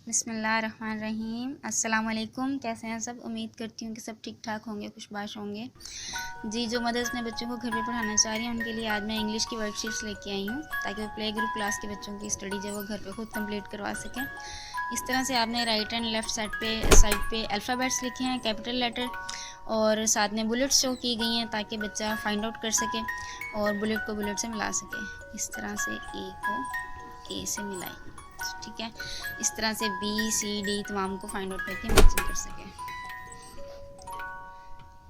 बिस्मिल्लाहिर्रहमानिर्रहीम। अस्सलाम वालेकुम। कैसे हैं सब? उम्मीद करती हूँ कि सब ठीक ठाक होंगे, खुशबाश होंगे। जी, जो मदर्स अपने बच्चों को घर पे पढ़ाना चाह रही हैं उनके लिए आज मैं इंग्लिश की वर्कशीट्स लेके आई हूँ, ताकि वो प्ले ग्रुप क्लास के बच्चों की स्टडी जो है वो घर पे खुद कंप्लीट करवा सकें। इस तरह से आपने राइट एंड लेफ़्ट साइड पे अल्फ़ाबेट्स लिखे हैं, कैपिटल लेटर, और साथ में बुलेट्स शो की गई हैं ताकि बच्चा फाइंड आउट कर सके और बुलेट को बुलेट से मिला सके। इस तरह से ए को ए से मिलाएं, ठीक है। इस तरह से बी सी डी तमाम को फाइंड आउट करके मैचिंग कर सकें।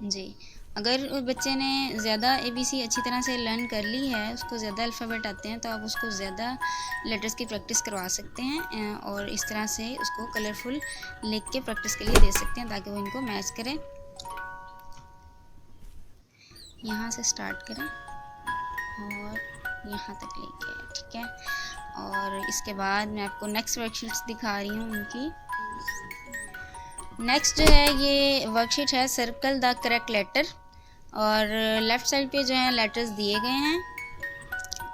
जी, अगर बच्चे ने ज़्यादा ABC अच्छी तरह से लर्न कर ली है, उसको ज़्यादा अल्फ़ाबेट आते हैं, तो आप उसको ज़्यादा लेटर्स की प्रैक्टिस करवा सकते हैं और इस तरह से उसको कलरफुल लिख के प्रैक्टिस के लिए दे सकते हैं ताकि वो इनको मैच करें। यहाँ से स्टार्ट करें और यहाँ तक लेके आए, ठीक है। और इसके बाद मैं आपको नेक्स्ट वर्कशीट्स दिखा रही हूँ उनकी। नेक्स्ट जो है ये वर्कशीट है सर्कल द करेक्ट लेटर, और लेफ़्ट साइड पे जो है लेटर्स दिए गए हैं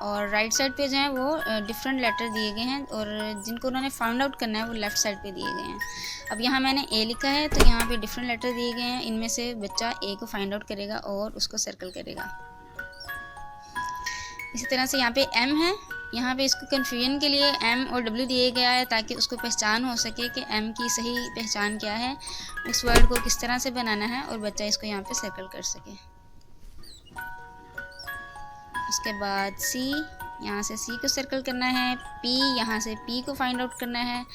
और राइट साइड पे जो है वो डिफरेंट लेटर दिए गए हैं, और जिनको उन्होंने फाइंड आउट करना है वो लेफ़्ट साइड पे दिए गए हैं। अब यहाँ मैंने ए लिखा है तो यहाँ पे डिफरेंट लेटर दिए गए हैं, इनमें से बच्चा ए को फाइंड आउट करेगा और उसको सर्कल करेगा। इसी तरह से यहाँ पे एम है, यहाँ पे इसको कन्फ्यूजन के लिए एम और डब्ल्यू दिए गया है ताकि उसको पहचान हो सके कि एम की सही पहचान क्या है, उस वर्ड को किस तरह से बनाना है, और बच्चा इसको यहाँ पे सर्कल कर सके। उसके बाद सी, यहाँ से सी को सर्कल करना है। पी, यहाँ से पी को फाइंड आउट करना है।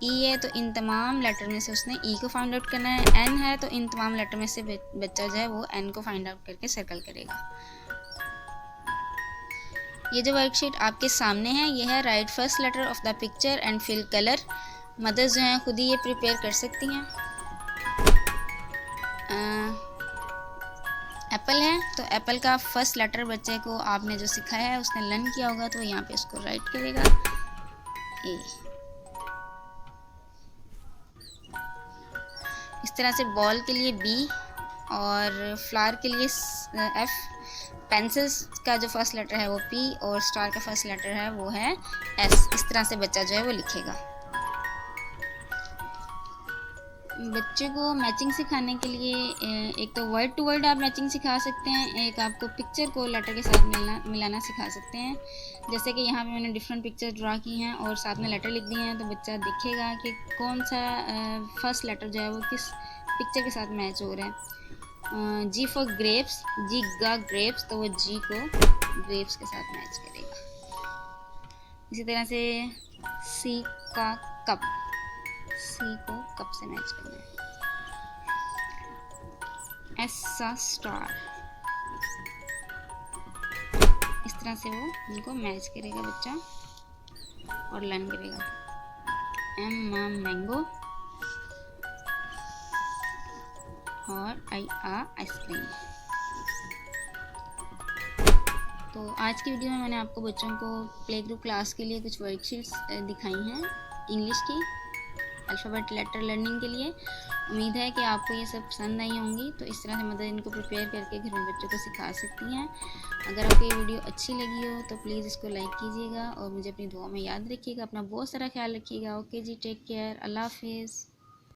ई है तो इन तमाम लेटर में से उसने ई को फाइंड आउट करना है। एन है तो इन तमाम लेटर में से बच्चा जो है वो एन को फाइंड आउट करके सर्कल करेगा। ये जो वर्कशीट आपके सामने है ये है right first letter of the picture and fill colour. Mothers जो हैं खुद ही ये प्रिपेयर कर सकती हैं। एप्पल है तो एप्पल का फर्स्ट लेटर बच्चे को आपने जो सिखाया है उसने लर्न किया होगा तो यहाँ पे इसको राइट करेगा ए। इस तरह से बॉल के लिए बी और फ्लावर के लिए एफ। पेंसिल्स का जो फर्स्ट लेटर है वो पी और स्टार का फर्स्ट लेटर है वो है एस। इस तरह से बच्चा जो है वो लिखेगा। बच्चे को मैचिंग सिखाने के लिए एक तो वर्ड टू वर्ड आप मैचिंग सिखा सकते हैं, एक आपको पिक्चर को लेटर के साथ मिलाना सिखा सकते हैं। जैसे कि यहाँ पे मैंने डिफरेंट पिक्चर ड्रा की हैं और साथ में लेटर लिख दिए हैं, तो बच्चा दिखेगा कि कौन सा फर्स्ट लेटर जो है वो किस पिक्चर के साथ मैच हो रहा है। जी फॉर ग्रेप्स, जी गा ग्रेप्स, तो वो जी को ग्रेप्स के साथ मैच करेगा। इसी तरह से सी का कप, सी को कप से मैच करना है। एस सा स्टार, इस तरह से वो उनको मैच करेगा बच्चा और लर्न करेगा। एम मा मैंगो और आई आ आइसक्रीम। तो आज की वीडियो में मैंने आपको बच्चों को प्ले ग्रुप क्लास के लिए कुछ वर्कशीट्स दिखाई हैं इंग्लिश की अल्फ़ाबेट लेटर लर्निंग के लिए। उम्मीद है कि आपको ये सब पसंद आई होंगी, तो इस तरह से मदर इनको प्रिपेयर करके घर में बच्चों को सिखा सकती हैं। अगर आपको ये वीडियो अच्छी लगी हो तो प्लीज़ इसको लाइक कीजिएगा और मुझे अपनी दुआ में याद रखिएगा। अपना बहुत सारा ख्याल रखिएगा। ओके जी, टेक केयर, अल्लाह हाफिज़।